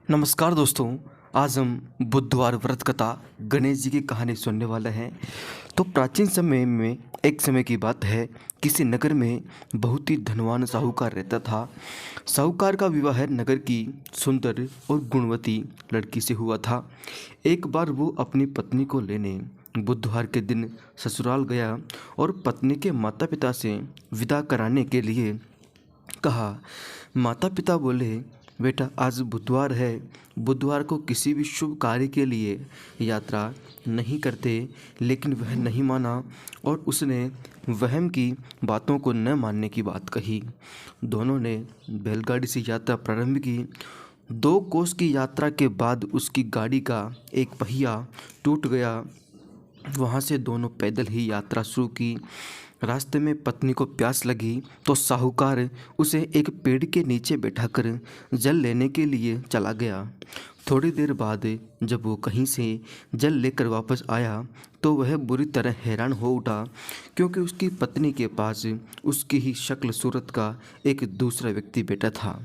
नमस्कार दोस्तों। आज हम बुधवार व्रत कथा गणेश जी की कहानी सुनने वाले हैं। तो प्राचीन समय में एक समय की बात है, किसी नगर में बहुत ही धनवान साहूकार रहता था। साहूकार का विवाह नगर की सुंदर और गुणवती लड़की से हुआ था। एक बार वो अपनी पत्नी को लेने बुधवार के दिन ससुराल गया और पत्नी के माता पिता से विदा कराने के लिए कहा। माता पिता बोले, बेटा आज बुधवार है, बुधवार को किसी भी शुभ कार्य के लिए यात्रा नहीं करते। लेकिन वह नहीं माना और उसने वहम की बातों को न मानने की बात कही। दोनों ने बैलगाड़ी से यात्रा प्रारंभ की। 2 कोस की यात्रा के बाद उसकी गाड़ी का एक पहिया टूट गया। वहाँ से दोनों पैदल ही यात्रा शुरू की। रास्ते में पत्नी को प्यास लगी तो साहूकार उसे एक पेड़ के नीचे बैठाकर जल लेने के लिए चला गया। थोड़ी देर बाद जब वो कहीं से जल लेकर वापस आया तो वह बुरी तरह हैरान हो उठा, क्योंकि उसकी पत्नी के पास उसकी ही शक्ल सूरत का एक दूसरा व्यक्ति बैठा था।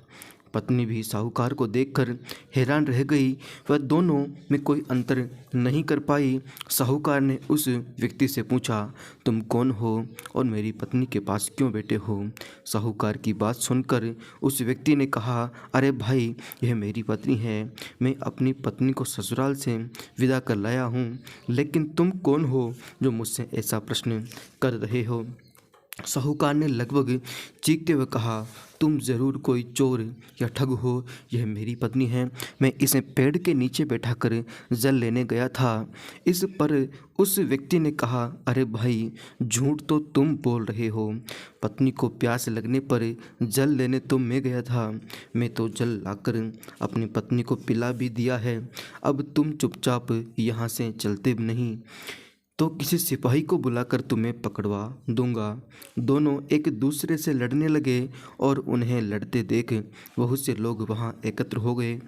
पत्नी भी साहूकार को देखकर हैरान रह गई। वह दोनों में कोई अंतर नहीं कर पाई। साहूकार ने उस व्यक्ति से पूछा, तुम कौन हो और मेरी पत्नी के पास क्यों बैठे हो? साहूकार की बात सुनकर उस व्यक्ति ने कहा, अरे भाई, यह मेरी पत्नी है। मैं अपनी पत्नी को ससुराल से विदा कर लाया हूँ, लेकिन तुम कौन हो जो मुझसे ऐसा प्रश्न कर रहे हो? साहूकार ने लगभग चीखते हुए कहा, तुम ज़रूर कोई चोर या ठग हो। यह मेरी पत्नी है। मैं इसे पेड़ के नीचे बैठाकर जल लेने गया था। इस पर उस व्यक्ति ने कहा, अरे भाई, झूठ तो तुम बोल रहे हो। पत्नी को प्यास लगने पर जल लेने तो मैं गया था। मैं तो जल लाकर अपनी पत्नी को पिला भी दिया है। अब तुम चुपचाप यहाँ से चलते नहीं तो किसी सिपाही को बुलाकर तुम्हें पकड़वा दूंगा। दोनों एक दूसरे से लड़ने लगे और उन्हें लड़ते देख बहुत से लोग वहां एकत्र हो गए।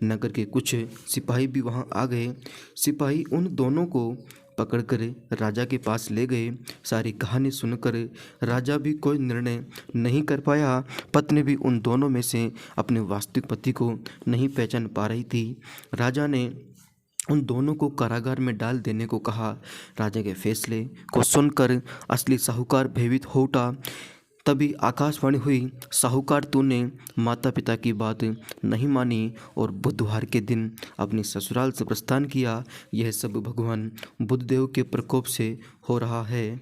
नगर के कुछ सिपाही भी वहां आ गए। सिपाही उन दोनों को पकड़कर राजा के पास ले गए। सारी कहानी सुनकर राजा भी कोई निर्णय नहीं कर पाया। पत्नी भी उन दोनों में से अपने वास्तविक पति को नहीं पहचान पा रही थी। राजा ने उन दोनों को कारागार में डाल देने को कहा। राजा के फैसले को सुनकर असली साहूकार भयभीत हो उठा। तभी आकाशवाणी हुई, साहूकार तूने माता पिता की बात नहीं मानी और बुधवार के दिन अपनी ससुराल से प्रस्थान किया। यह सब भगवान बुद्धदेव के प्रकोप से हो रहा है।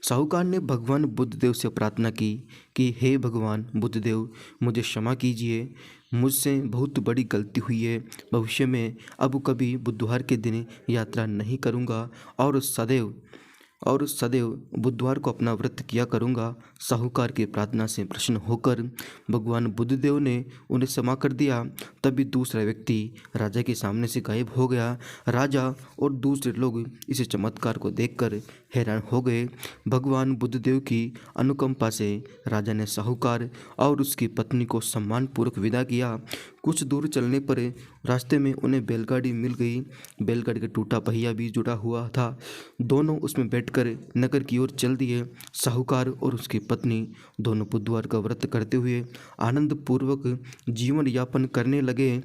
साहूकार ने भगवान बुद्धदेव से प्रार्थना की कि हे भगवान बुद्धदेव, मुझे क्षमा कीजिए। मुझसे बहुत बड़ी गलती हुई है। भविष्य में अब कभी बुधवार के दिन यात्रा नहीं करूँगा और सदैव बुधवार को अपना व्रत किया करूँगा। साहूकार की प्रार्थना से प्रसन्न होकर भगवान बुद्धदेव ने उन्हें क्षमा कर दिया। तभी दूसरा व्यक्ति राजा के सामने से गायब हो गया। राजा और दूसरे लोग इस चमत्कार को देखकर हैरान हो गए। भगवान बुद्धदेव की अनुकंपा से राजा ने साहूकार और उसकी पत्नी को सम्मानपूर्वक विदा किया। कुछ दूर चलने पर रास्ते में उन्हें बैलगाड़ी मिल गई। बैलगाड़ी का टूटा पहिया भी जुड़ा हुआ था। दोनों उसमें बैठकर नगर की ओर चल दिए। साहूकार और उसकी पत्नी दोनों बुधवार का व्रत करते हुए आनंद पूर्वक जीवन यापन करने लगे।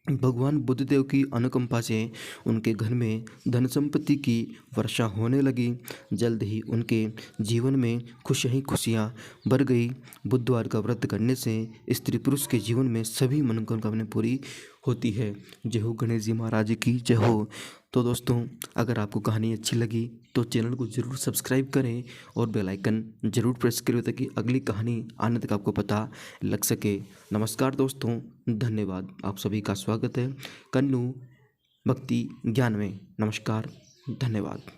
भगवान बुद्धदेव की अनुकंपा से उनके घर में धन संपत्ति की वर्षा होने लगी। जल्द ही उनके जीवन में खुशियाँ भर गई। बुधवार का व्रत करने से स्त्री पुरुष के जीवन में सभी मनोकामनाएं पूरी होती है। जय हो गणेश जी महाराज की जय हो। तो दोस्तों, अगर आपको कहानी अच्छी लगी तो चैनल को ज़रूर सब्सक्राइब करें और बेल आइकन ज़रूर प्रेस करें ताकि अगली कहानी आने तक आपको पता लग सके। नमस्कार दोस्तों, धन्यवाद। आप सभी का स्वागत है कन्नू भक्ति ज्ञान में। नमस्कार, धन्यवाद।